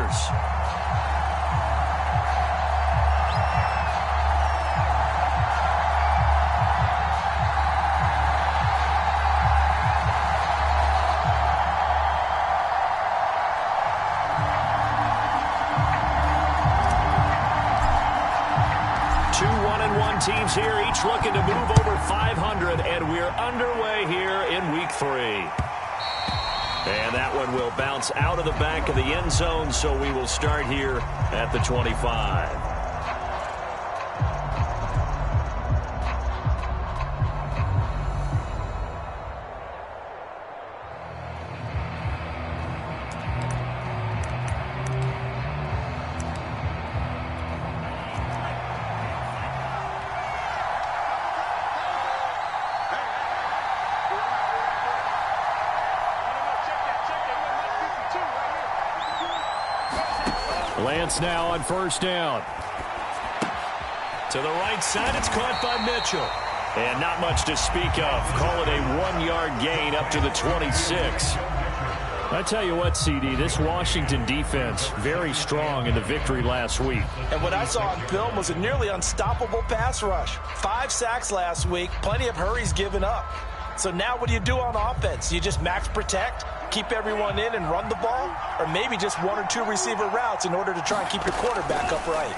Commanders. Two 1-1 teams here, each looking to move over 500, and we're underway here in week 3. And that one will bounce out of the back of the end zone, so we will start here at the 25. Lance now on first down. To the right side, it's caught by Mitchell. And not much to speak of. Call it a 1-yard gain up to the 26. I tell you what, CD, this Washington defense, very strong in the victory last week. And what I saw on film was a nearly unstoppable pass rush. 5 sacks last week, plenty of hurries given up. So now what do you do on offense? You just max protect, keep everyone in and run the ball, or maybe just 1 or 2 receiver routes in order to try and keep your quarterback upright.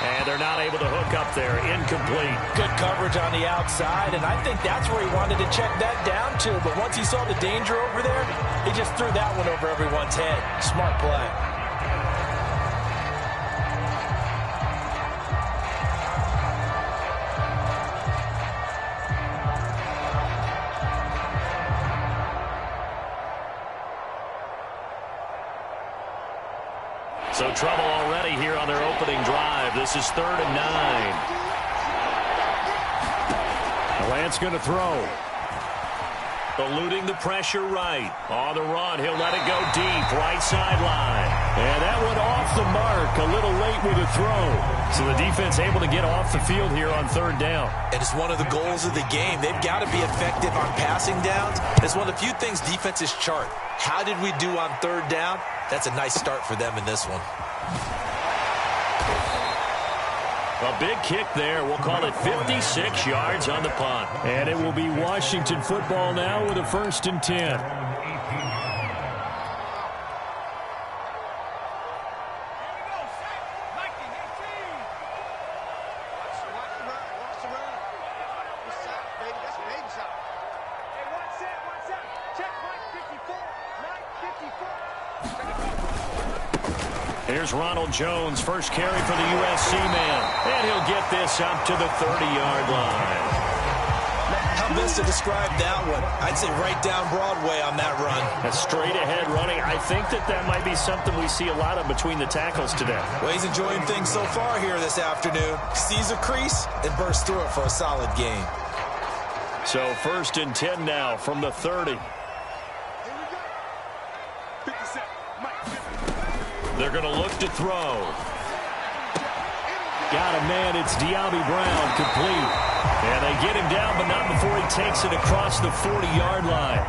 And they're not able to hook up there. Incomplete. Good coverage on the outside, and I think that's where he wanted to check that down to. But once he saw the danger over there, he just threw that one over everyone's head. Smart play. So trouble already here on their opening drive. This is 3rd and 9. Lance going to throw. Eluding the pressure right. On the run, he'll let it go deep. Right sideline. And that one off the mark. A little late with a throw. So the defense able to get off the field here on 3rd down. And it's one of the goals of the game. They've got to be effective on passing downs. It's one of the few things defenses chart. How did we do on 3rd down? That's a nice start for them in this one. A big kick there. We'll call it 56 yards on the punt. And it will be Washington football now with a 1st and 10. Here's Ronald Jones, first carry for the USC man. And he'll get this up to the 30-yard line. How best to describe that one? I'd say right down Broadway on that run. A straight-ahead running. I think that might be something we see a lot of between the tackles today. Well, he's enjoying things so far here this afternoon. Sees a crease and bursts through it for a solid gain. So 1st and 10 now from the 30. They're going to look to throw. Got a man. It's Diaby Brown, complete. And they get him down, but not before he takes it across the 40-yard line.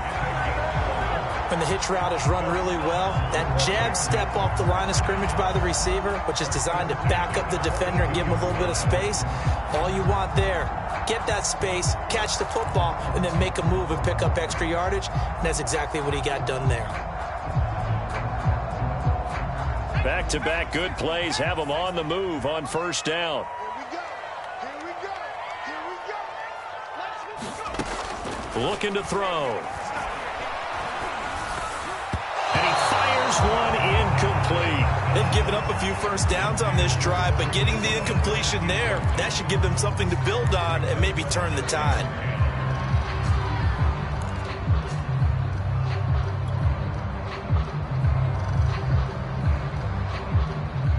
When the hitch route is run really well, that jab step off the line of scrimmage by the receiver, which is designed to back up the defender and give him a little bit of space, all you want there, get that space, catch the football, and then make a move and pick up extra yardage, and that's exactly what he got done there. Back-to-back good plays have them on the move on 1st down. Looking to throw. And he fires one incomplete. They've given up a few first downs on this drive, but getting the incompletion there, that should give them something to build on and maybe turn the tide.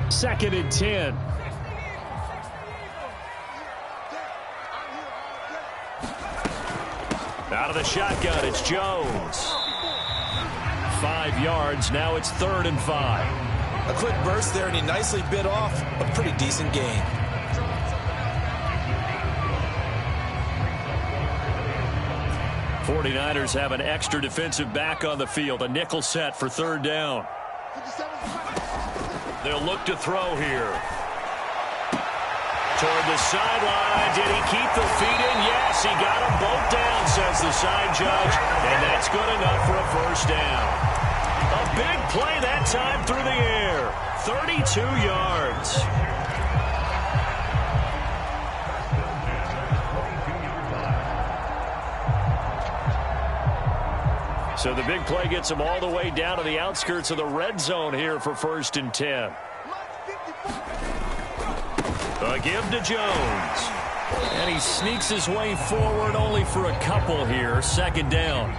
Second and 10. Out of the shotgun, it's Jones. 5 yards, now it's 3rd and 5. A quick burst there, and he nicely bit off a pretty decent gain. 49ers have an extra defensive back on the field. A nickel set for third down. They'll look to throw here. Toward the sideline. Did he keep the feet in? Yes, he got them both down, says the side judge. And that's good enough for a first down. A big play that time through the air. 32 yards. So the big play gets him all the way down to the outskirts of the red zone here for 1st and 10. A give to Jones. And he sneaks his way forward only for a couple here. 2nd down.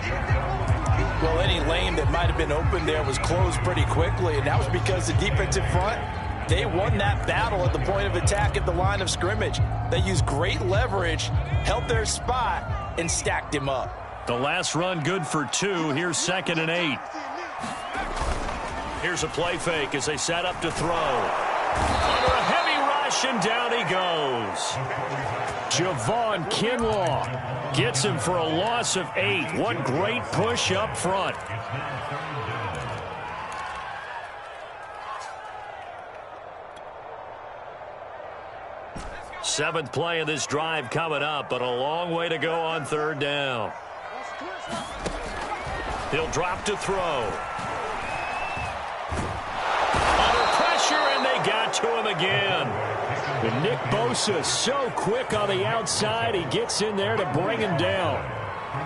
Well, any lane that might have been open there was closed pretty quickly, and that was because the defensive front, they won that battle at the point of attack at the line of scrimmage. They used great leverage, held their spot, and stacked him up. The last run good for 2. Here's 2nd and 8. Here's a play fake as they set up to throw. Under a heavy rush, and down he goes. Javon Kinlaw gets him for a loss of 8. What great push up front. Seventh play of this drive coming up, but a long way to go on 3rd down. He'll drop to throw. Under pressure, and they got to him again. And Nick Bosa so quick on the outside, he gets in there to bring him down.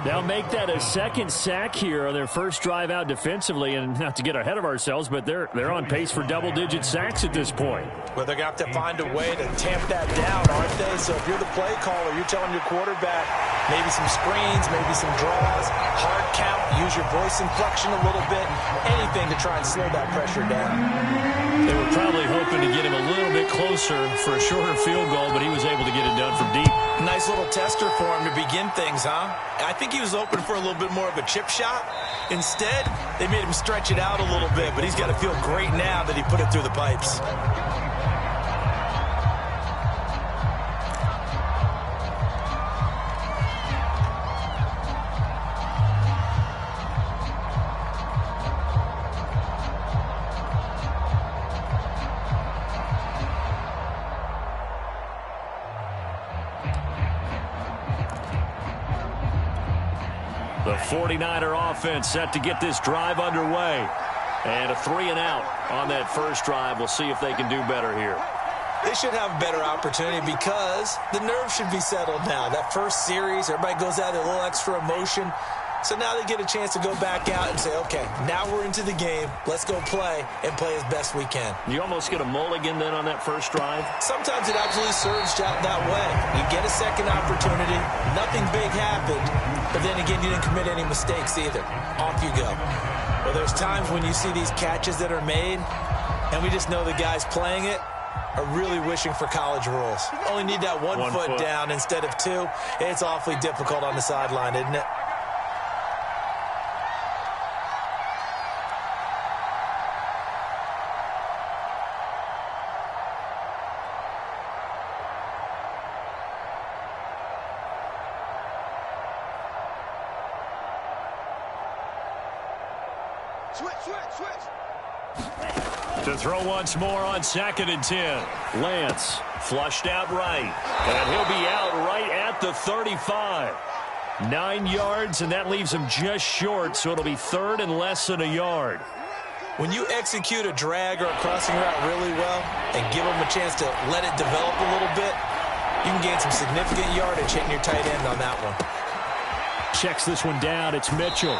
They'll make that a 2nd sack here on their first drive out defensively, and not to get ahead of ourselves, but they're on pace for double-digit sacks at this point. Well, they're going to have to find a way to tamp that down, aren't they? So if you're the play caller, you're telling your quarterback maybe some screens, maybe some draws, hard count, use your voice inflection a little bit, anything to try and slow that pressure down. They were probably hoping to get him a little bit closer for a shorter field goal, but he was able to get it done from deep. Nice little tester for him to begin things, huh? I think he was open for a little bit more of a chip shot. Instead, they made him stretch it out a little bit, but he's got to feel great now that he put it through the pipes. The 49er offense set to get this drive underway. And a 3-and-out on that first drive. We'll see if they can do better here. They should have a better opportunity because the nerves should be settled now. That first series, everybody goes out with a little extra emotion. So now they get a chance to go back out and say, okay, now we're into the game. Let's go play and play as best we can. You almost get a mulligan then on that first drive? Sometimes it absolutely serves that way. You get a second opportunity. Nothing big happened. But then again, you didn't commit any mistakes either. Off you go. Well, there's times when you see these catches that are made, and we just know the guys playing it are really wishing for college rules. Only need that one foot down instead of 2. It's awfully difficult on the sideline, isn't it? To throw once more on 2nd and 10. Lance flushed out right. And he'll be out right at the 35. 9 yards, and that leaves him just short, so it'll be 3rd and less than a yard. When you execute a drag or a crossing route really well and give them a chance to let it develop a little bit, you can gain some significant yardage hitting your tight end on that one. Checks this one down. It's Mitchell.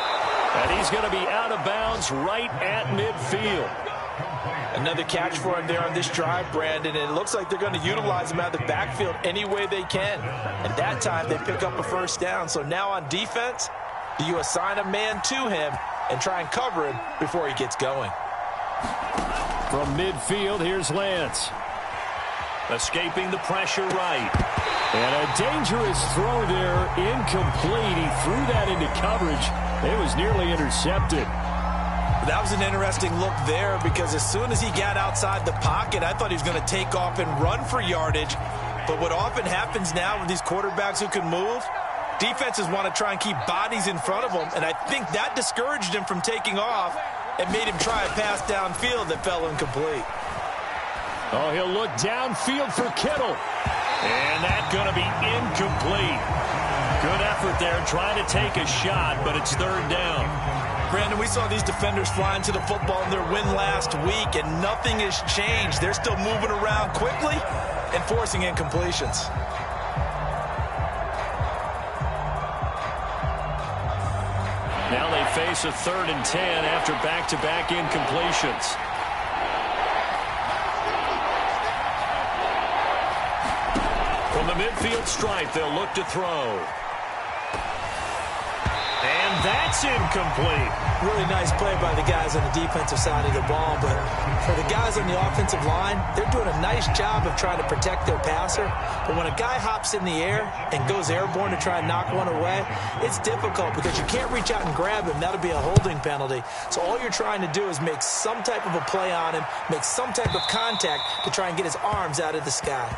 And he's going to be out of bounds right at midfield. Another catch for him there on this drive, Brandon, and it looks like they're going to utilize him out of the backfield any way they can. And that time they pick up a first down. So now on defense, do you assign a man to him and try and cover him before he gets going? From midfield, here's Lance. Escaping the pressure right. And a dangerous throw there, incomplete. He threw that into coverage. It was nearly intercepted. That was an interesting look there because as soon as he got outside the pocket, I thought he was going to take off and run for yardage. But what often happens now with these quarterbacks who can move, Defenses want to try and keep bodies in front of them, and I think that discouraged him from taking off and made him try a pass downfield that fell incomplete. Oh, he'll look downfield for Kittle. And that's going to be incomplete. Good effort there trying to take a shot, but it's third down. Brandon, we saw these defenders flying to the football in their win last week, and nothing has changed. They're still moving around quickly and forcing incompletions. Now they face a 3rd and 10 after back-to-back incompletions. From the midfield stripe, they'll look to throw. And that's incomplete. Really nice play by the guys on the defensive side of the ball, but for the guys on the offensive line, they're doing a nice job of trying to protect their passer. But when a guy hops in the air and goes airborne to try and knock one away, it's difficult because you can't reach out and grab him. That'll be a holding penalty. So all you're trying to do is make some type of a play on him, make some type of contact to try and get his arms out of the sky.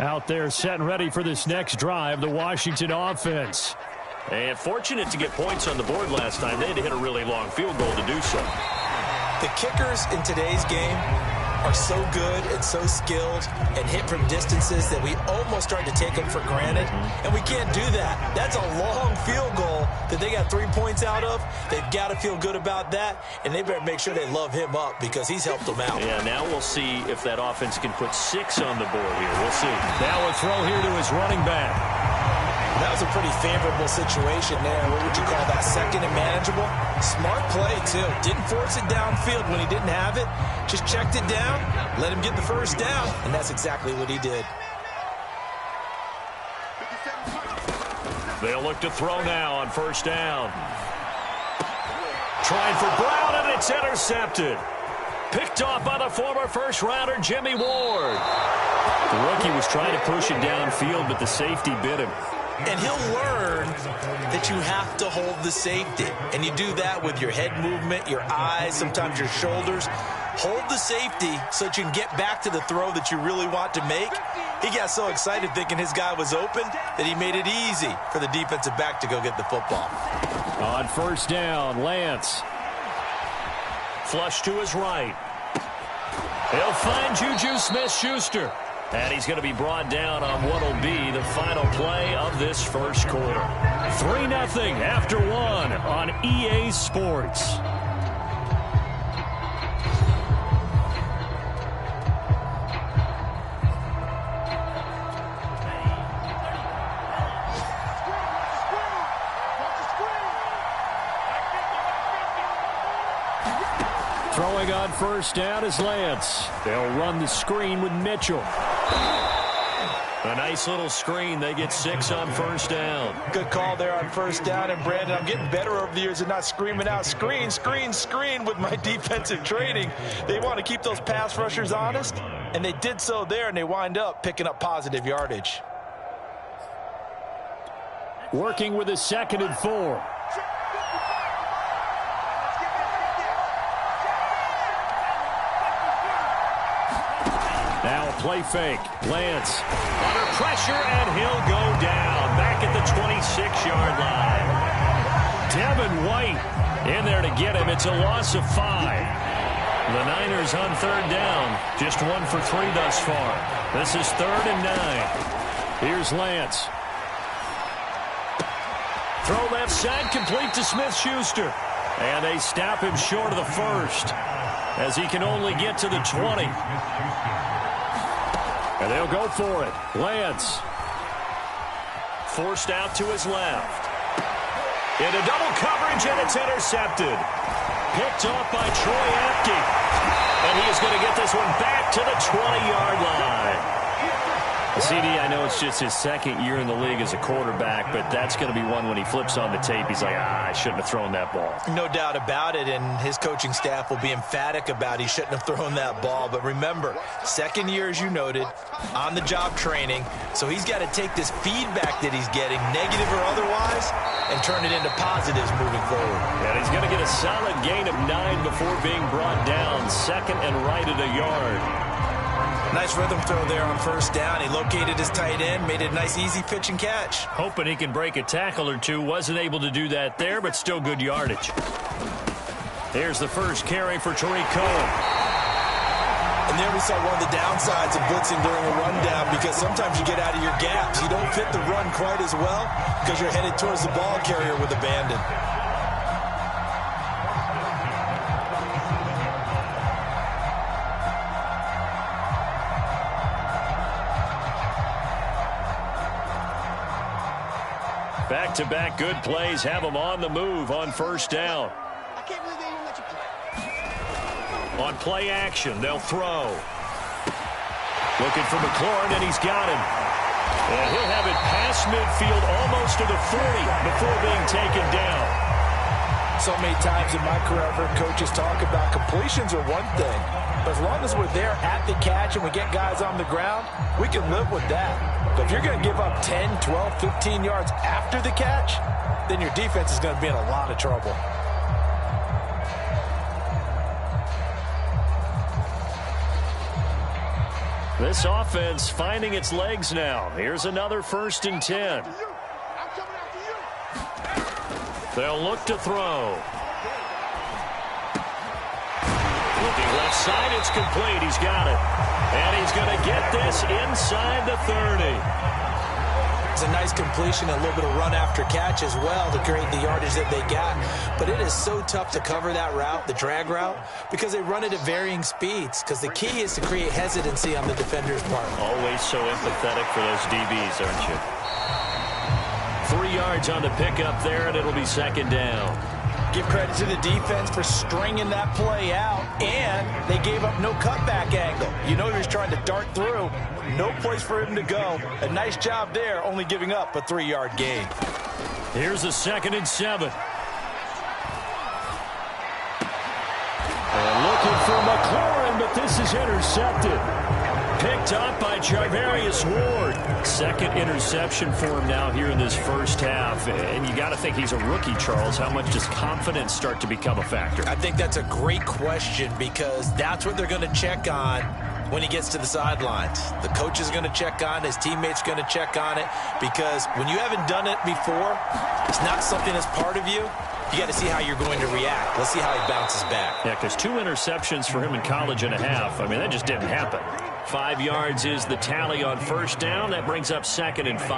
Out there set and ready for this next drive, the Washington offense. And fortunate to get points on the board last time. They had to hit a really long field goal to do so. The kickers in today's game are so good and so skilled and hit from distances that we almost start to take them for granted. And we can't do that. That's a long field goal that they got 3 points out of. They've got to feel good about that, and they better make sure they love him up because he's helped them out. Yeah, now we'll see if that offense can put 6 on the board here. We'll see. Now a throw here to his running back. That was a pretty favorable situation there. What would you call that? Second and manageable? Smart play, too. Didn't force it downfield when he didn't have it. Just checked it down, let him get the first down, and that's exactly what he did. They'll look to throw now on first down. Trying for Brown, and it's intercepted. Picked off by the former first-rounder, Jimmy Ward. The rookie was trying to push it downfield, but the safety bit him. And he'll learn that you have to hold the safety. And you do that with your head movement, your eyes, sometimes your shoulders. Hold the safety so that you can get back to the throw that you really want to make. He got so excited thinking his guy was open that he made it easy for the defensive back to go get the football. On first down, Lance. Flush to his right. He'll find Juju Smith-Schuster. And he's going to be brought down on what will be the final play of this first quarter. 3-0 after 1 on EA Sports. Throwing on first down is Lance. They'll run the screen with Mitchell. A nice little screen. They get 6 on first down. Good call there on first down. And, Brandon, I'm getting better over the years at not screaming out screen, screen, screen with my defensive training. They want to keep those pass rushers honest, and they did so there, and they wind up picking up positive yardage. Working with a 2nd and 4. Now a play fake. Lance. Under pressure, and he'll go down. Back at the 26-yard line. Devin White in there to get him. It's a loss of 5. The Niners on third down. Just 1 for 3 thus far. This is 3rd and 9. Here's Lance. Throw left side, complete to Smith-Schuster. And they stop him short of the first, as he can only get to the 20. And they'll go for it. Lance. Forced out to his left. Into double coverage, and it's intercepted. Picked off by Troy Apke. And he is going to get this one back to the 20-yard line. CD, I know it's just his second year in the league as a quarterback, but that's going to be one when he flips on the tape, he's like, I shouldn't have thrown that ball. No doubt about it, and his coaching staff will be emphatic about he shouldn't have thrown that ball. But remember, second year, as you noted, on-the-job training, so he's got to take this feedback that he's getting, negative or otherwise, and turn it into positives moving forward. And he's going to get a solid gain of 9 before being brought down, second and right at a yard. Nice rhythm throw there on first down. He located his tight end, made it a nice, easy pitch and catch. Hoping he can break a tackle or two. Wasn't able to do that there, but still good yardage. Here's the first carry for Tariq Cohen. And there we saw one of the downsides of blitzing during a rundown, because sometimes you get out of your gaps. You don't fit the run quite as well because you're headed towards the ball carrier with abandon. Back-to-back good plays have him on the move on first down. I can't believe they even let you play. On play action, they'll throw. Looking for McLaurin, and he's got him. And he'll have it past midfield almost to the 40 before being taken down. So many times in my career, I've heard coaches talk about completions are one thing, but as long as we're there at the catch and we get guys on the ground, we can live with that. But if you're going to give up 10, 12, 15 yards after the catch, then your defense is going to be in a lot of trouble. This offense finding its legs now. Here's another 1st and 10. They'll look to throw. Looking left side, it's complete. He's got it. And he's going to get this inside the 30. It's a nice completion, a little bit of run after catch as well to create the yardage that they got. But it is so tough to cover that route, the drag route, because they run it at varying speeds. Because the key is to create hesitancy on the defender's part. Always so empathetic for those DBs, aren't you? 3 yards on the pickup there, and it'll be second down. Give credit to the defense for stringing that play out, and they gave up no cutback angle. You know he was trying to dart through. No place for him to go. A nice job there, only giving up a 3-yard gain. Here's a 2nd and 7. And looking for McLaurin, but this is intercepted. Picked up by Charvarius Ward. 2nd interception for him now here in this first half. And you got to think he's a rookie, Charles. How much does confidence start to become a factor? I think that's a great question, because that's what they're going to check on when he gets to the sidelines. The coach is going to check on it. His teammates going to check on it, because when you haven't done it before, it's not something that's part of you. You got to see how you're going to react. Let's see how he bounces back. Yeah, because 2 interceptions for him in college and a half. I mean, that just didn't happen. 5 yards is the tally on first down. That brings up 2nd and 5.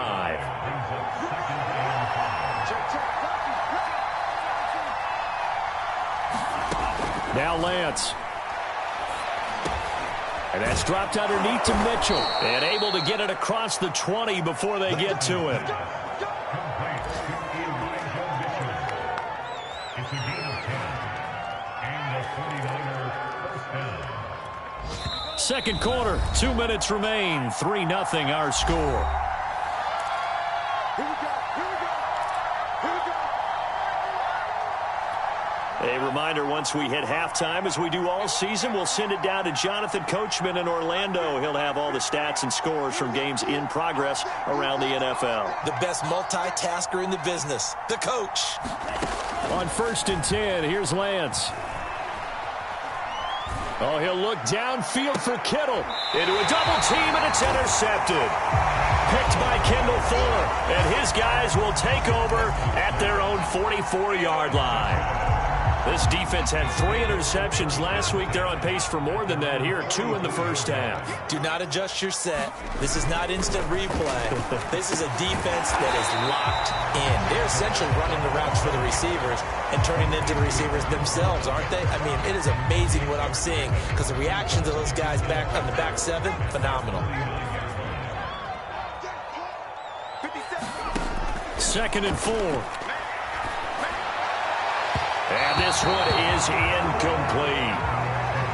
Now Lance. And that's dropped underneath to Mitchell. And able to get it across the 20 before they get to him. Second quarter, 2 minutes remain. 3-0 our score. A reminder, once we hit halftime, as we do all season, we'll send it down to Jonathan Coachman in Orlando. He'll have all the stats and scores from games in progress around the NFL. The best multitasker in the business, the coach. On 1st and 10, here's Lance. Oh, he'll look downfield for Kittle. Into a double team, and it's intercepted. Picked by Kendall Fuller. And his guys will take over at their own 44-yard line. This defense had 3 interceptions last week. They're on pace for more than that here. 2 in the first half. Do not adjust your set. This is not instant replay. This is a defense that is locked in. They're essentially running the routes for the receivers and turning into the receivers themselves, aren't they? I mean, it is amazing what I'm seeing, because the reactions of those guys back on the back 7, phenomenal. 2nd and 4. And this one is incomplete.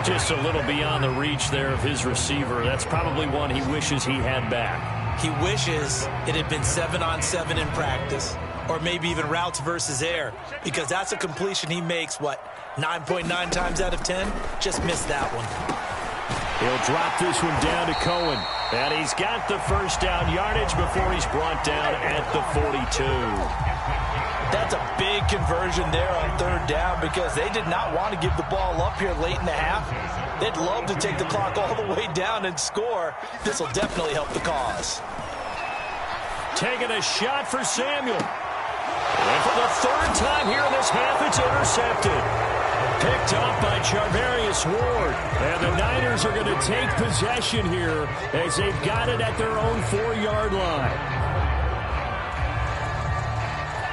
Just a little beyond the reach there of his receiver. That's probably one he wishes he had back. He wishes it had been 7-on-7 in practice, or maybe even routes versus air, because that's a completion he makes, 9.9 times out of 10? Just missed that one. He'll drop this one down to Cohen. And he's got the first down yardage before he's brought down at the 42. That's a big conversion there on third down because they did not want to give the ball up here late in the half. They'd love to take the clock all the way down and score. This will definitely help the cause. Taking a shot for Samuel. And for the third time here in this half, it's intercepted. Picked up by Charvarius Ward. And the Niners are going to take possession here as they've got it at their own 4-yard line.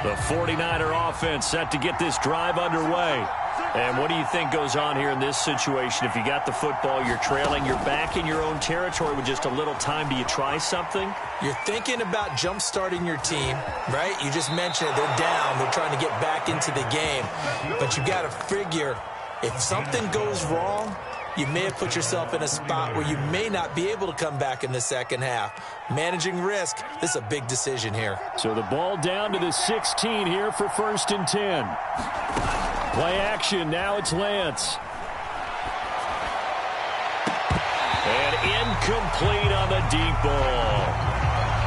The 49er offense set to get this drive underway. And what do you think goes on here in this situation? If you got the football, you're trailing, you're back in your own territory with just a little time. Do you try something? You're thinking about jump-starting your team, right? You just mentioned it. They're down. They're trying to get back into the game. But you got to figure, if something goes wrong, you may have put yourself in a spot where you may not be able to come back in the second half. Managing risk, this is a big decision here. So the ball down to the 16 here for 1st and 10. Play action, now it's Lance. And incomplete on the deep ball.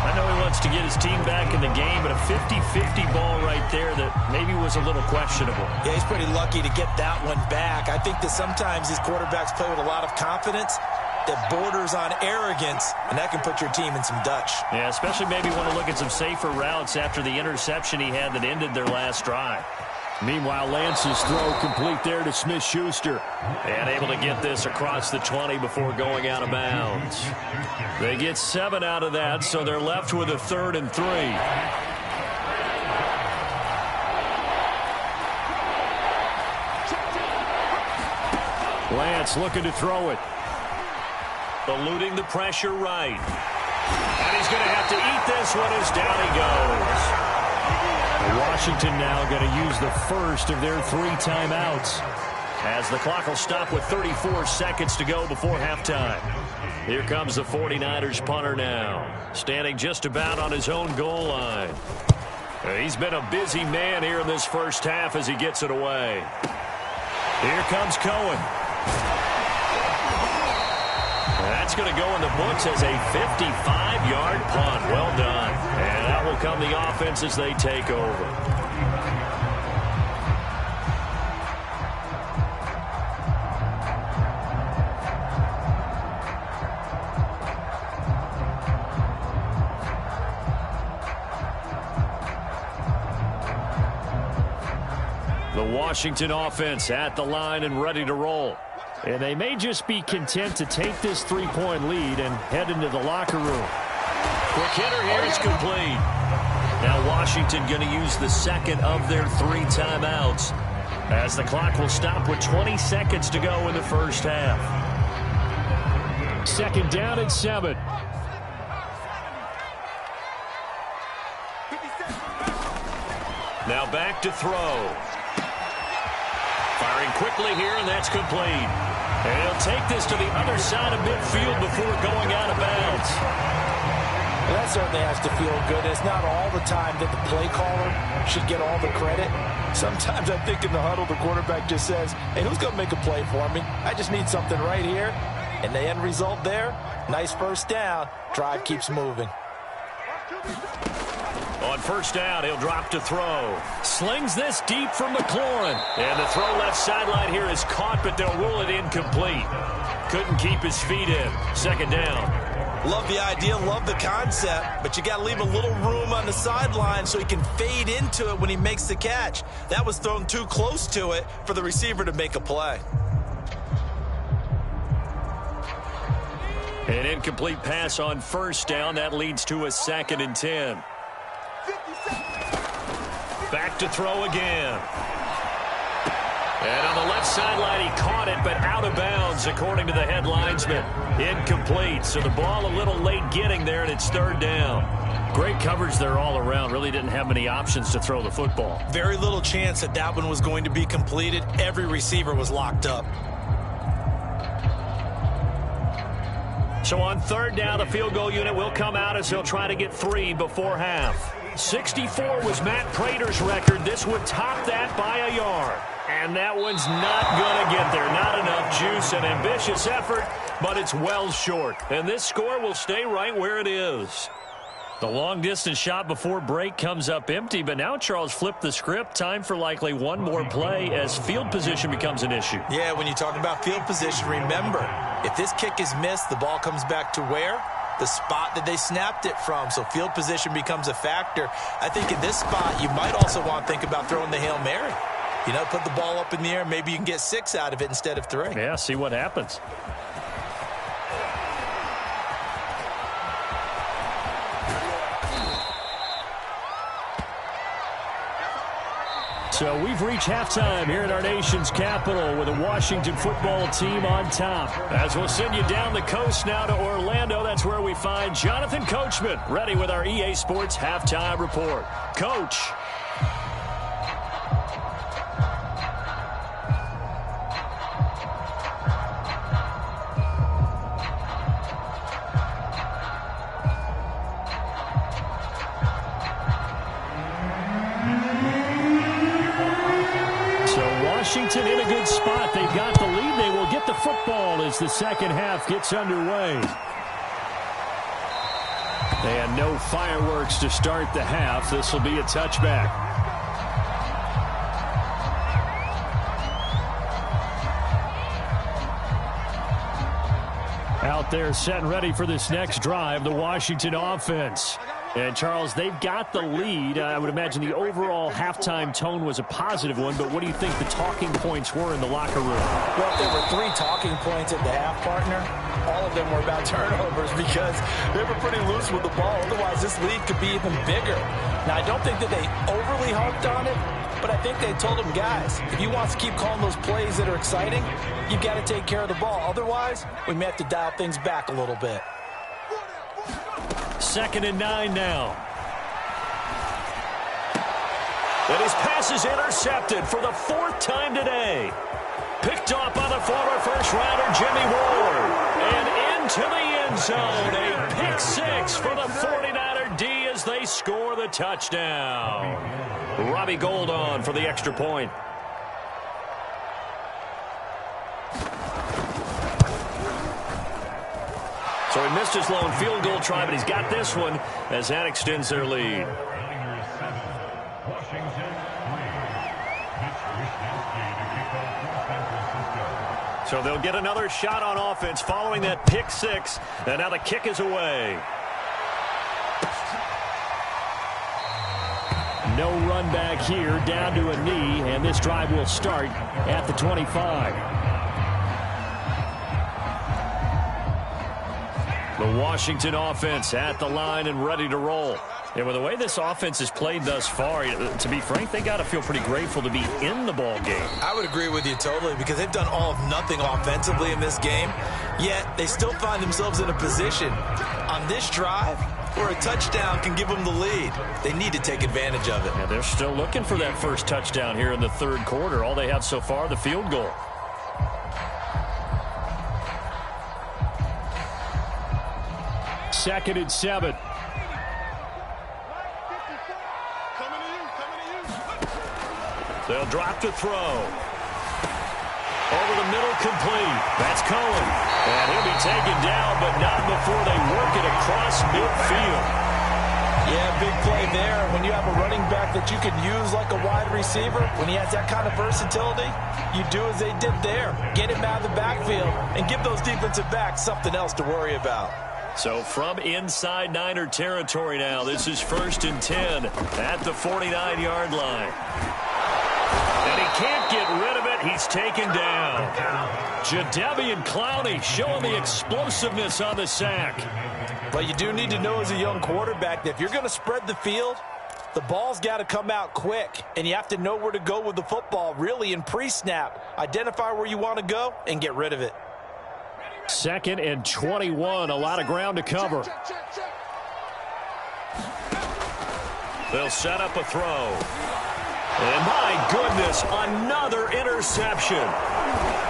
I know he wants to get his team back in the game, but a 50-50 ball right there that maybe was a little questionable. Yeah, he's pretty lucky to get that one back. I think that sometimes these quarterbacks play with a lot of confidence that borders on arrogance, and that can put your team in some Dutch. Yeah, especially maybe want to look at some safer routes after the interception he had that ended their last drive. Meanwhile, Lance's throw complete there to Smith-Schuster. And able to get this across the 20 before going out of bounds. They get 7 out of that, so they're left with a 3rd and 3. Lance looking to throw it. Eluding the pressure right. And he's going to have to eat this one as down he goes. Washington now going to use the first of their 3 timeouts as the clock will stop with 34 seconds to go before halftime. Here comes the 49ers punter now, standing just about on his own goal line. He's been a busy man here in this first half as he gets it away. Here comes Cohen. That's going to go in the books as a 55-yard punt. Well done. And out will come the offense as they take over. The Washington offense at the line and ready to roll. And they may just be content to take this 3-point lead and head into the locker room. Quick hitter here is complete. Now Washington going to use the second of their 3 timeouts as the clock will stop with 20 seconds to go in the first half. 2nd down and 7. Now back to throw. Firing quickly here, and that's complete. And he'll take this to the other side of midfield before going out of bounds. Well, that certainly has to feel good. It's not all the time that the play caller should get all the credit. Sometimes I think in the huddle, the quarterback just says, hey, who's going to make a play for me? I just need something right here. And the end result there, nice first down. Drive keeps moving. On first down, he'll drop to throw. Slings this deep from McLaurin. And the throw left sideline here is caught, but they'll rule it incomplete. Couldn't keep his feet in. 2nd down. Love the idea, love the concept, but you got to leave a little room on the sideline so he can fade into it when he makes the catch. That was thrown too close to it for the receiver to make a play. An incomplete pass on first down. That leads to a 2nd and 10. Back to throw again. And on the left sideline, he caught it, but out of bounds, according to the head linesman. Incomplete. So the ball a little late getting there, and it's 3rd down. Great coverage there all around. Really didn't have many options to throw the football. Very little chance that that one was going to be completed. Every receiver was locked up. So on third down, the field goal unit will come out as they'll try to get 3 before half. 64 was Matt Prater's record. This would top that by a yard. And that one's not going to get there. Not enough juice. An ambitious effort, but it's well short. And this score will stay right where it is. The long-distance shot before break comes up empty, but now Charles flipped the script. Time for likely one more play as field position becomes an issue. Yeah, when you talk about field position, remember, if this kick is missed, the ball comes back to where? The spot that they snapped it from. So field position becomes a factor. I think in this spot, you might also want to think about throwing the Hail Mary. You know, put the ball up in the air. Maybe you can get 6 out of it instead of 3. Yeah, see what happens. So we've reached halftime here in our nation's capital with a Washington football team on top. As we'll send you down the coast now to Orlando, that's where we find Jonathan Coachman ready with our EA Sports halftime report. Coach. Washington in a good spot. They've got the lead. They will get the football as the second half gets underway. And no fireworks to start the half. This will be a touchback. Out there set and ready for this next drive, the Washington offense. And, Charles, they've got the lead. I would imagine the overall halftime tone was a positive one, but what do you think the talking points were in the locker room? Well, if there were 3 talking points at the half, partner, all of them were about turnovers because they were pretty loose with the ball. Otherwise, this lead could be even bigger. Now, I don't think that they overly harped on it, but I think they told them, guys, if you want to keep calling those plays that are exciting, you've got to take care of the ball. Otherwise, we may have to dial things back a little bit. 2nd and 9 now. And his pass is intercepted for the 4th time today. Picked off by the former first-rounder Jimmy Ward. And into the end zone. A pick 6 for the 49er D as they score the touchdown. Robbie Gould on for the extra point. So he missed his lone field goal try, but he's got this one as that extends their lead. So they'll get another shot on offense following that pick 6, and now the kick is away. No run back here, down to a knee, and this drive will start at the 25. The Washington offense at the line and ready to roll. And with the way this offense has played thus far, to be frank, they got to feel pretty grateful to be in the ball game. I would agree with you totally because they've done all of nothing offensively in this game, yet they still find themselves in a position on this drive where a touchdown can give them the lead. They need to take advantage of it. Yeah, they're still looking for that first touchdown here in the 3rd quarter. All they have so far, the field goal. Second and 7. They'll drop to throw. Over the middle, complete. That's Cohen. And he'll be taken down, but not before they work it across midfield. Yeah, big play there. When you have a running back that you can use like a wide receiver, when he has that kind of versatility, you do as they did there. Get him out of the backfield and give those defensive backs something else to worry about. So from inside Niner territory now, this is 1st and 10 at the 49-yard line. And he can't get rid of it. He's taken down. Jadeveon Clowney showing the explosiveness on the sack. But you do need to know as a young quarterback that if you're going to spread the field, the ball's got to come out quick. And you have to know where to go with the football, really, in pre-snap. Identify where you want to go and get rid of it. 2nd and 21, a lot of ground to cover. They'll set up a throw. And my goodness, another interception.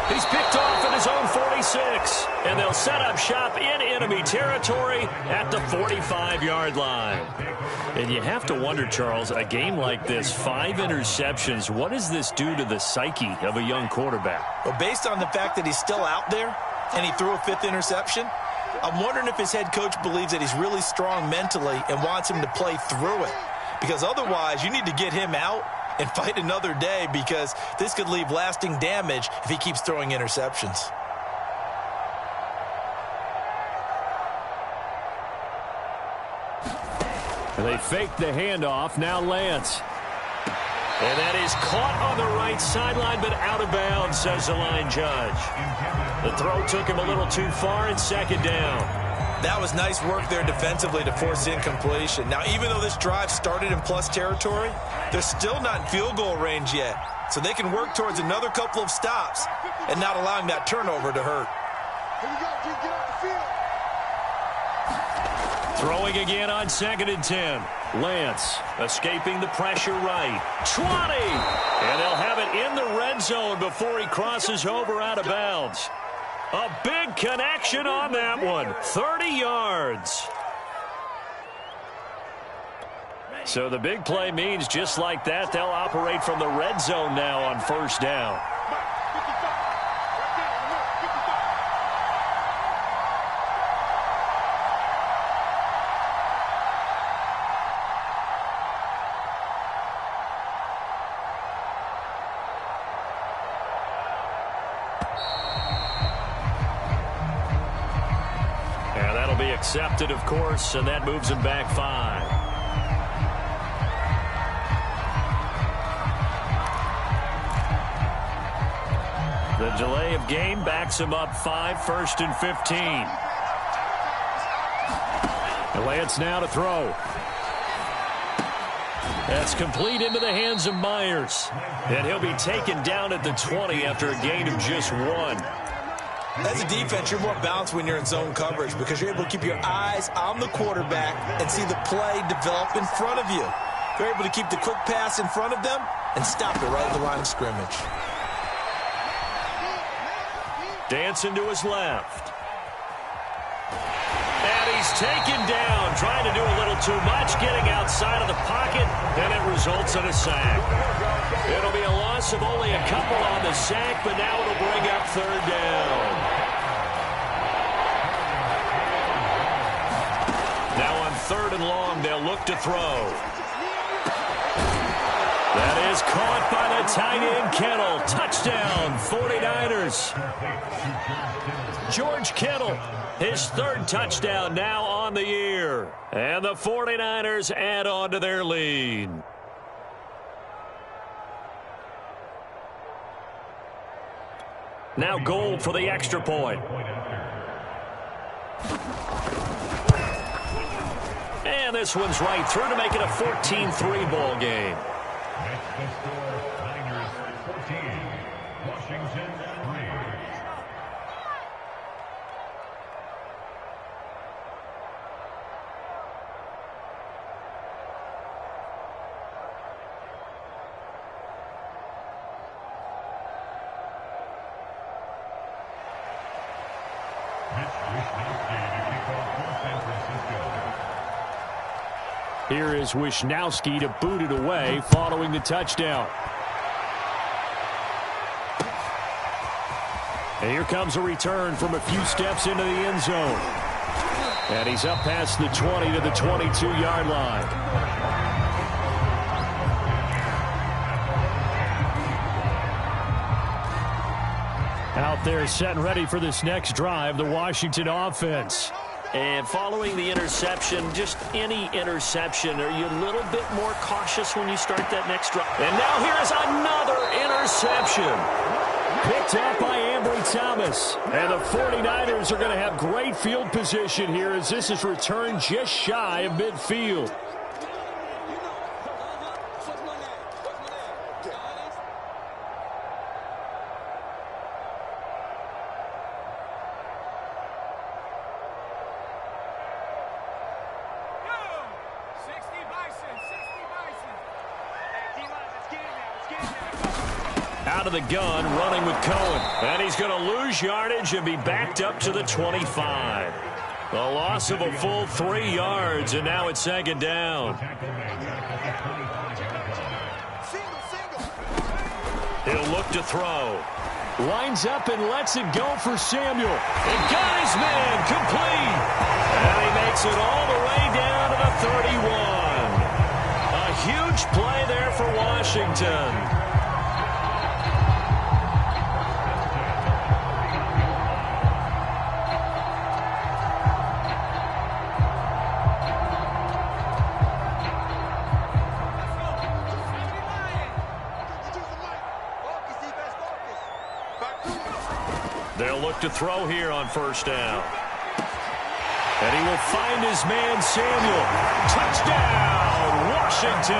He's picked off at his own 46. And they'll set up shop in enemy territory at the 45-yard line. And you have to wonder, Charles, a game like this, 5 interceptions, what does this do to the psyche of a young quarterback? Well, based on the fact that he's still out there and he threw a 5th interception, I'm wondering if his head coach believes that he's really strong mentally and wants him to play through it. Because otherwise, you need to get him out and fight another day, because this could leave lasting damage if he keeps throwing interceptions. They fake the handoff. Now Lance. And that is caught on the right sideline, but out of bounds, says the line judge. The throw took him a little too far, and 2nd down. That was nice work there defensively to force incompletion. Now, even though this drive started in plus territory, they're still not in field goal range yet. So they can work towards another couple of stops and not allowing that turnover to hurt. Here we go, get off the field. Throwing again on 2nd and 10. Lance escaping the pressure right. 20! And they'll have it in the red zone before he crosses over out of bounds. A big connection on that one. 30 yards. So the big play means just like that, they'll operate from the red zone now on 1st down. Accepted, of course, and that moves him back 5. The delay of game backs him up 5, 1st and 15. And Lance now to throw. That's complete into the hands of Myers. And he'll be taken down at the 20 after a gain of just 1. As a defense, you're more balanced when you're in zone coverage because you're able to keep your eyes on the quarterback and see the play develop in front of you. You're able to keep the quick pass in front of them and stop it right at the line of scrimmage. Dancing to his left. And he's taken down, trying to do a little too much, getting outside of the pocket, and it results in a sack. It'll be a loss of only a couple on the sack, but now it'll bring up 3rd down. Now on 3rd and long, they'll look to throw. That is caught by the tight end, Kittle. Touchdown, 49ers. George Kittle, his 3rd touchdown now on the year. And the 49ers add on to their lead. Now Gold for the extra point. And this one's right through to make it a 14-3 ball game. Next the score, Niners 14, Washington 3. Here is Wisnowski to boot it away following the touchdown. And here comes a return from a few steps into the end zone. And he's up past the 20 to the 22-yard line. Out there set and ready for this next drive, the Washington offense. And following the interception, just any interception, are you a little bit more cautious when you start that next drive? And now here is another interception. Picked up by Ambry Thomas. And the 49ers are going to have great field position here as this is returned just shy of midfield. out of the gun, running with Cohen. And he's going to lose yardage and be backed up to the 25. A loss of a full 3 yards, and now it's second down. He'll look to throw. Lines up and lets it go for Samuel. And got his man complete. And he makes it all the way down to the 31. A huge play there for Washington. They'll look to throw here on first down. And he will find his man, Samuel. Touchdown, Washington.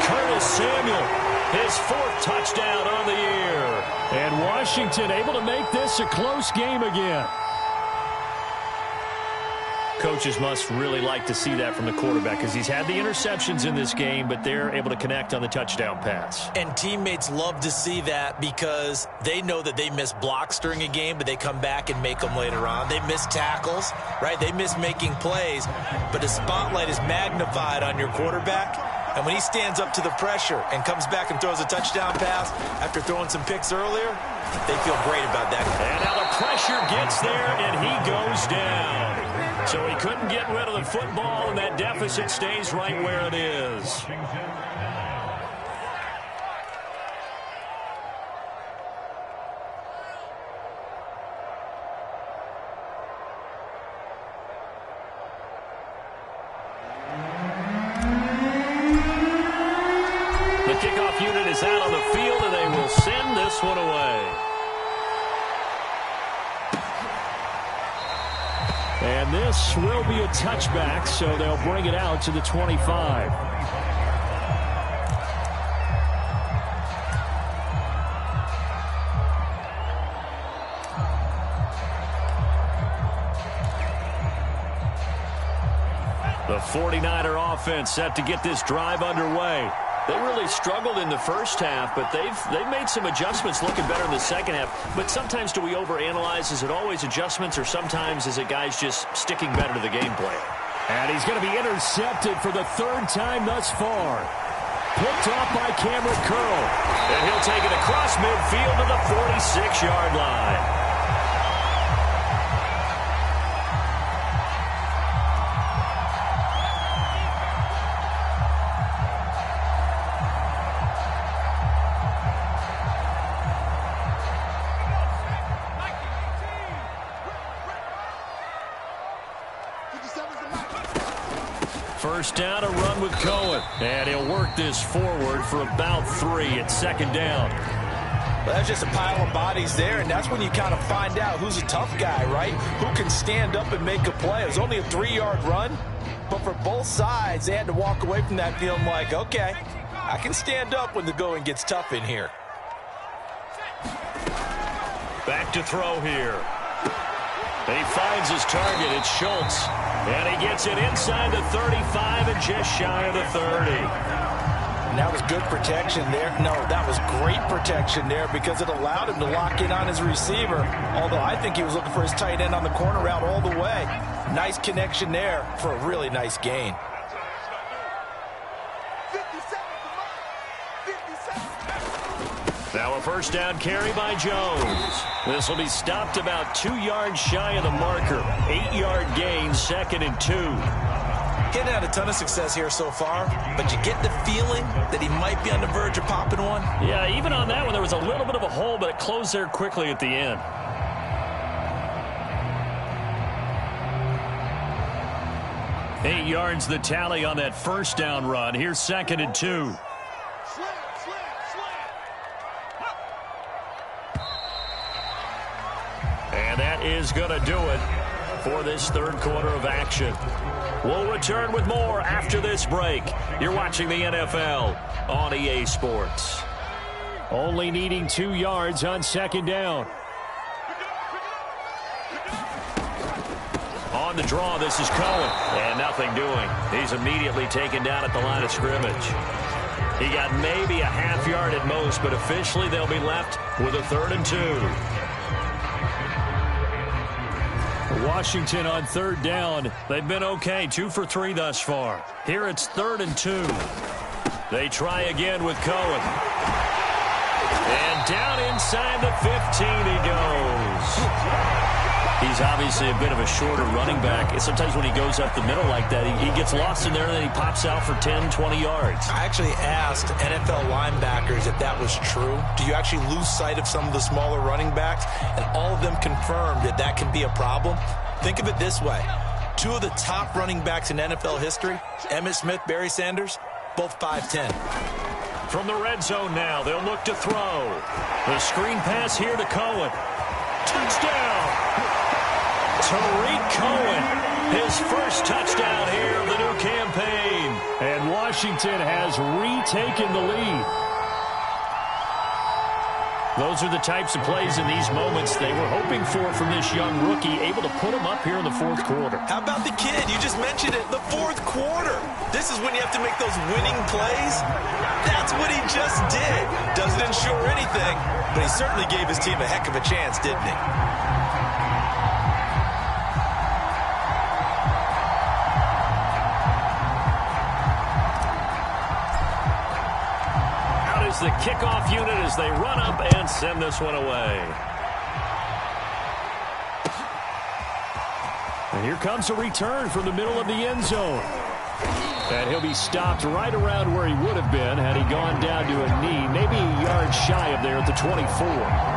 Curtis Samuel, his 4th touchdown on the year. And Washington able to make this a close game again. Coaches must really like to see that from the quarterback because he's had the interceptions in this game, but they're able to connect on the touchdown pass. And teammates love to see that because they know that they miss blocks during a game, but they come back and make them later on. They miss tackles, right? They miss making plays, but the spotlight is magnified on your quarterback. And when he stands up to the pressure and comes back and throws a touchdown pass after throwing some picks earlier, they feel great about that. And now the pressure gets there, and he goes down. So he couldn't get rid of the football, and that deficit stays right where it is. The kickoff unit is out on the field, and they will send this one away. And this will be a touchback, so they'll bring it out to the 25. The 49er offense set to get this drive underway. They really struggled in the first half, but they've made some adjustments looking better in the second half. But sometimes do we overanalyze? Is it always adjustments, or sometimes is it guys just sticking better to the game plan? And he's going to be intercepted for the 3rd time thus far. Picked off by Cameron Curl. And he'll take it across midfield to the 46-yard line. First down, a run with Cohen. And he'll work this forward for about 3 at second down. Well, that's just a pile of bodies there, and that's when you kind of find out who's a tough guy, right? Who can stand up and make a play. It was only a 3-yard run, but for both sides, they had to walk away from that feeling like, okay, I can stand up when the going gets tough in here. Back to throw here. He finds his target. It's Schultz. And he gets it inside the 35 and just shy of the 30. And that was good protection there. No, that was great protection there because it allowed him to lock in on his receiver. Although I think he was looking for his tight end on the corner route all the way. Nice connection there for a really nice gain. Now a first down carry by Jones. This will be stopped about 2 yards shy of the marker. 8-yard gain, 2nd and 2. Getting had a ton of success here so far, but you get the feeling that he might be on the verge of popping one. Yeah, even on that one, there was a little bit of a hole, but it closed there quickly at the end. Eight yards the tally on that first down run. Here's 2nd and 2. And that is going to do it for this 3rd quarter of action. We'll return with more after this break. You're watching the NFL on EA Sports. Only needing 2 yards on 2nd down. On the draw, this is Cohen. And nothing doing. He's immediately taken down at the line of scrimmage. He got maybe a half yard at most, but officially they'll be left with a 3rd and 2. Washington on 3rd down. They've been okay, 2 for 3 thus far. Here it's 3rd and 2. They try again with Cohen. And down inside the 15 he goes. He's obviously a bit of a shorter running back. And sometimes when he goes up the middle like that, he gets lost in there and then he pops out for 10, 20 yards. I actually asked NFL linebackers if that was true. Do you actually lose sight of some of the smaller running backs? And all of them confirmed that that can be a problem. Think of it this way. 2 of the top running backs in NFL history, Emmitt Smith, Barry Sanders, both 5'10". From the red zone now, they'll look to throw. The screen pass here to Cohen. Touchdown! Tariq Cohen, his first touchdown here of the new campaign. And Washington has retaken the lead. Those are the types of plays in these moments they were hoping for from this young rookie, able to put him up here in the 4th quarter. How about the kid? You just mentioned it, the 4th quarter. This is when you have to make those winning plays. That's what he just did. Doesn't ensure anything, but he certainly gave his team a heck of a chance, didn't he? The kickoff unit as they run up and send this one away. And here comes a return from the middle of the end zone. And he'll be stopped right around where he would have been had he gone down to a knee, maybe a yard shy of there at the 24.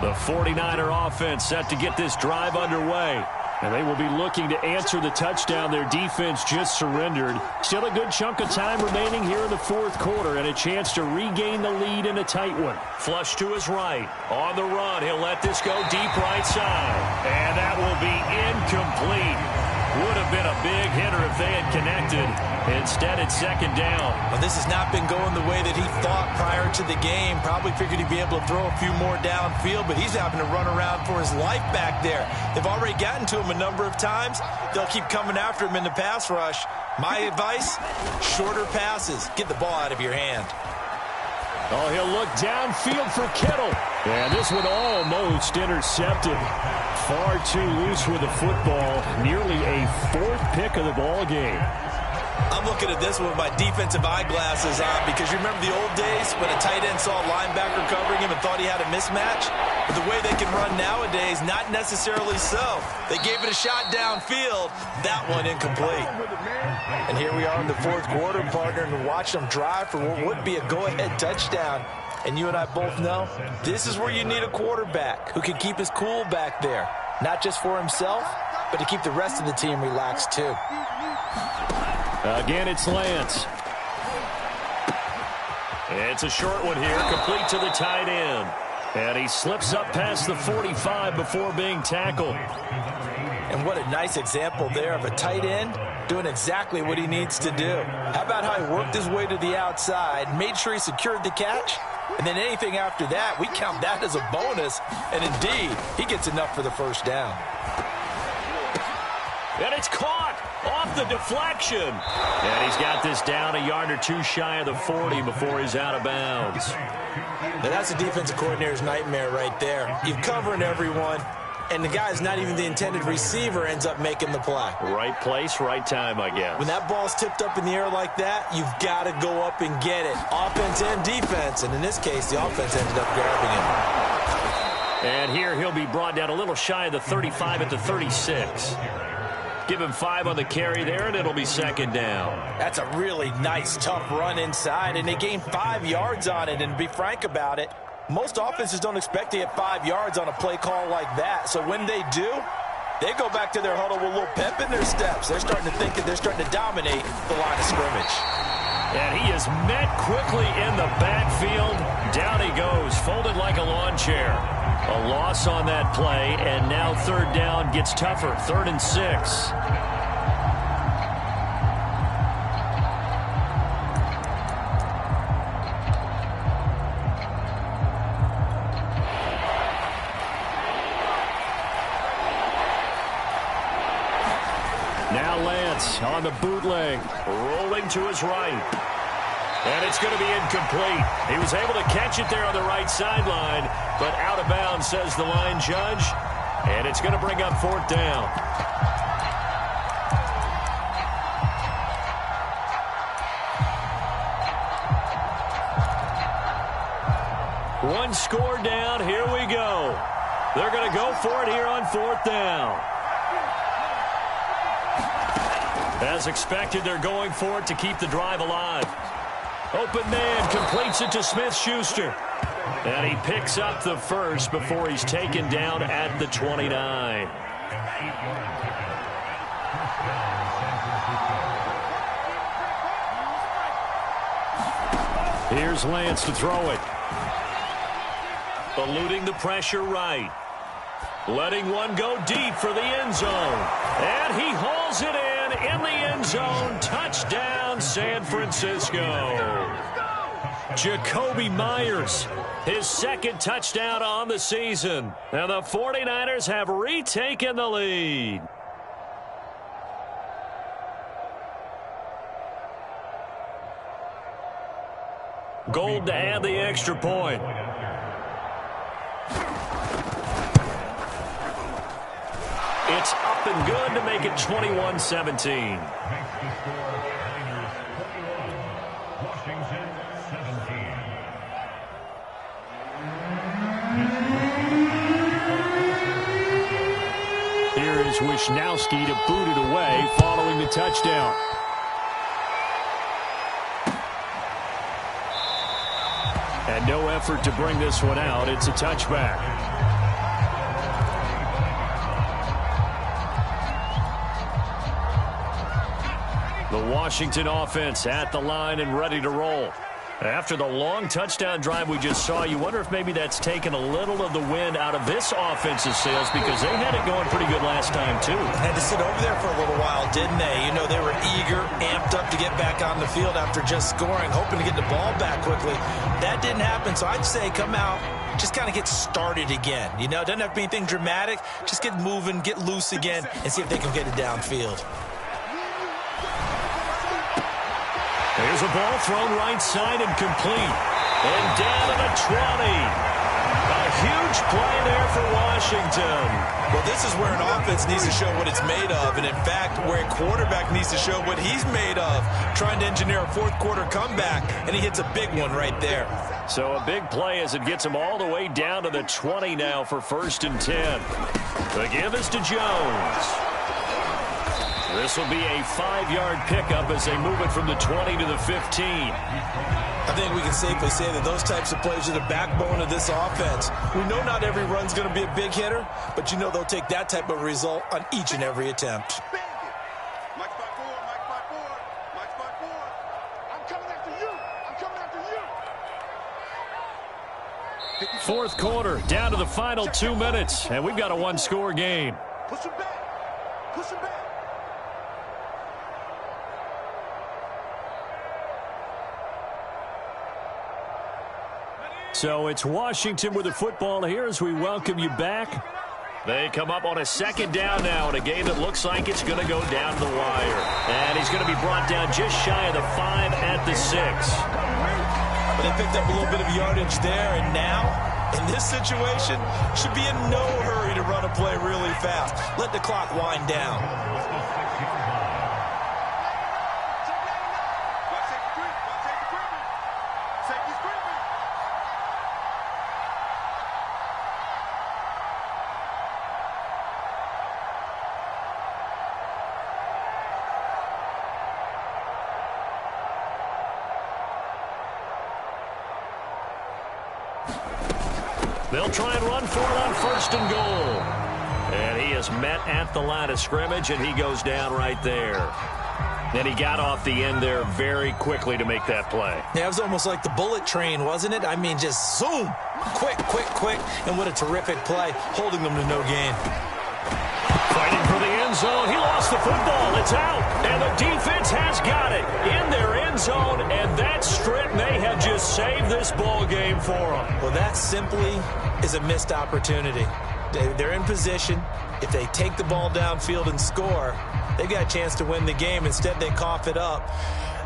The 49er offense set to get this drive underway. And they will be looking to answer the touchdown their defense just surrendered. Still a good chunk of time remaining here in the 4th quarter and a chance to regain the lead in a tight one. Flush to his right. On the run, he'll let this go deep right side. And that will be incomplete. Would have been a big hitter if they had connected. Instead, it's 2nd down. Well, this has not been going the way that he thought prior to the game. Probably figured he'd be able to throw a few more downfield, but he's having to run around for his life back there. They've already gotten to him a number of times. They'll keep coming after him in the pass rush. My advice, shorter passes. Get the ball out of your hand. Oh, he'll look downfield for Kittle. And this one almost intercepted. Far too loose with the football. Nearly a 4th pick of the ball game. I'm looking at this one with my defensive eyeglasses on because you remember the old days when a tight end saw a linebacker covering him and thought he had a mismatch? But the way they can run nowadays, not necessarily so. They gave it a shot downfield. That one incomplete. And here we are in the 4th quarter, partner, and watch them drive for what would be a go-ahead touchdown. And you and I both know this is where you need a quarterback who can keep his cool back there. Not just for himself, but to keep the rest of the team relaxed too. Again, it's Lance. It's a short one here, complete to the tight end. And he slips up past the 45 before being tackled. And what a nice example there of a tight end doing exactly what he needs to do. How about how he worked his way to the outside, made sure he secured the catch, and then anything after that, we count that as a bonus. And indeed, he gets enough for the 1st down. And it's caught off the deflection. And he's got this down a yard or 2 shy of the 40 before he's out of bounds. Now that's a defensive coordinator's nightmare right there. You're covering everyone, and the guy's not even the intended receiver ends up making the play. Right place, right time, I guess. When that ball's tipped up in the air like that, you've got to go up and get it. Offense and defense, and in this case, the offense ended up grabbing it. And here he'll be brought down a little shy of the 35 at the 36. Give him 5 on the carry there, and it'll be 2nd down. That's a really nice, tough run inside, and they gained 5 yards on it. And to be frank about it, most offenses don't expect to get 5 yards on a play call like that. So when they do, they go back to their huddle with a little pep in their steps. They're starting to think that they're starting to dominate the line of scrimmage. And he is met quickly in the backfield. Down he goes, folded like a lawn chair. A loss on that play, and now 3rd down gets tougher. 3rd and 6. Now Lance on the bootleg. Rolling to his right. And it's going to be incomplete. He was able to catch it there on the right sideline, but out of bounds, says the line judge. And it's going to bring up 4th down. One score down. Here we go. They're going to go for it here on 4th down. As expected, they're going for it to keep the drive alive. Open man completes it to Smith-Schuster. And he picks up the first before he's taken down at the 29. Here's Lance to throw it. Eluding the pressure right. Letting one go deep for the end zone. And he hauls it in the end zone. Touchdown, San Francisco. Jacoby Myers, his 2nd touchdown on the season. And the 49ers have retaken the lead. Gold to add the extra point. It's up and good to make it 21-17. Here is Wisnowski to boot it away following the touchdown. And no effort to bring this one out. It's a touchback. The Washington offense at the line and ready to roll. After the long touchdown drive we just saw, you wonder if maybe that's taken a little of the wind out of this offense's sails, because they had it going pretty good last time, too. Had to sit over there for a little while, didn't they? You know, they were eager, amped up to get back on the field after just scoring, hoping to get the ball back quickly. That didn't happen, so I'd say come out, just kind of get started again. You know, it doesn't have to be anything dramatic. Just get moving, get loose again, and see if they can get it downfield. There's a ball thrown right side and complete. And down to the 20. A huge play there for Washington. Well, this is where an offense needs to show what it's made of. And, in fact, where a quarterback needs to show what he's made of. Trying to engineer a 4th quarter comeback, and he hits a big one right there. So a big play as it gets him all the way down to the 20 now for 1st and 10. The give is to Jones. This will be a 5-yard pickup as they move it from the 20 to the 15. I think we can safely say that those types of plays are the backbone of this offense. We know not every run's going to be a big hitter, but you know they'll take that type of result on each and every attempt. Mike spot forward, Mike spot forward, Mike spot forward. I'm coming after you. I'm coming after you. 4th quarter, down to the final 2 minutes, and we've got a 1-score game. Push him back. Push him back. So it's Washington with the football here as we welcome you back. They come up on a 2nd down now in a game that looks like it's going to go down to the wire. And he's going to be brought down just shy of the 5 at the 6. But they picked up a little bit of yardage there, and now, in this situation, should be in no hurry to run a play really fast. Let the clock wind down. They'll try and run for it on 1st and goal. And he is met at the line of scrimmage, and he goes down right there. And he got off the end there very quickly to make that play. Yeah, it was almost like the bullet train, wasn't it? I mean, just zoom, quick, quick, quick, and what a terrific play, holding them to no gain. Fighting for the end zone. He lost the football. It's out. And the defense has got it in their end zone. And that strip may have just saved this ball game for them. Well, that simply is a missed opportunity. They're in position. If they take the ball downfield and score, they've got a chance to win the game. Instead, they cough it up.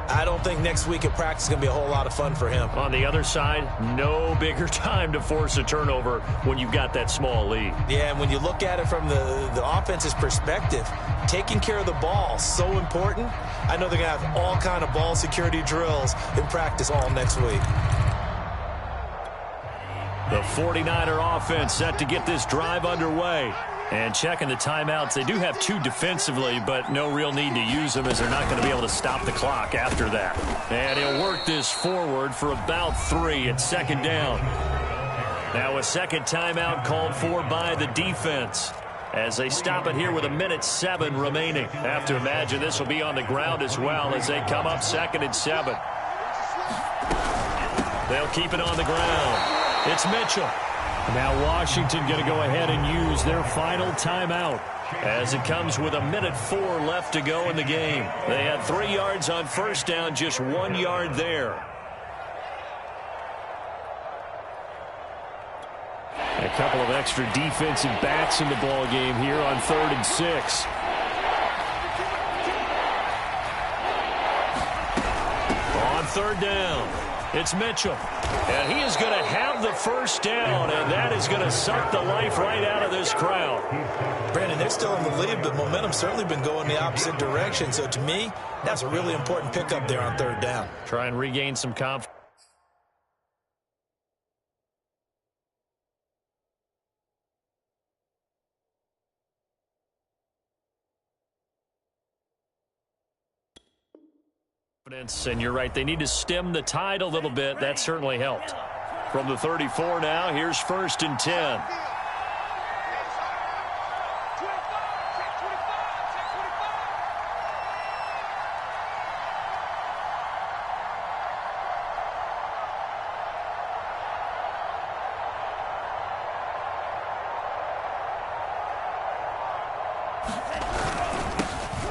I don't think next week at practice is going to be a whole lot of fun for him. On the other side, no bigger time to force a turnover when you've got that small lead. Yeah, and when you look at it from the offense's perspective, taking care of the ball is so important. I know they're going to have all kind of ball security drills in practice all next week. The 49er offense set to get this drive underway. And checking the timeouts, they do have 2 defensively, but no real need to use them as they're not going to be able to stop the clock after that. And he'll work this forward for about 3 at second down. Now a second timeout called for by the defense as they stop it here with 1:07 remaining. Have to imagine this will be on the ground as well as they come up 2nd and 7. They'll keep it on the ground. It's Mitchell. Now Washington going to go ahead and use their final timeout as it comes with 1:04 left to go in the game. They had 3 yards on first down, just 1 yard there. A couple of extra defensive backs in the ball game here on 3rd and 6. On 3rd down, it's Mitchell. And he is going to have the first down, and that is going to suck the life right out of this crowd. Brandon, they're still in the lead, but momentum's certainly been going the opposite direction. So to me, that's a really important pickup there on 3rd down. Try and regain some confidence. And you're right, they need to stem the tide a little bit. That certainly helped. From the 34 now, here's 1st and 10.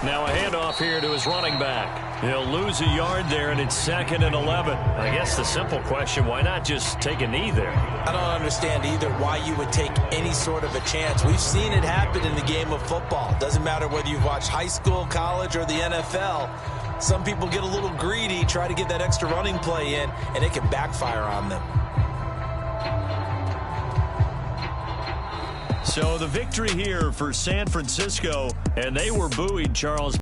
Now a handoff here to his running back. He'll lose a yard there, and it's 2nd and 11. I guess the simple question, why not just take a knee there? I don't understand either why you would take any sort of a chance. We've seen it happen in the game of football. Doesn't matter whether you've watched high school, college, or the NFL. Some people get a little greedy, try to get that extra running play in, and it can backfire on them. So the victory here for San Francisco, and they were buoyed, Charles.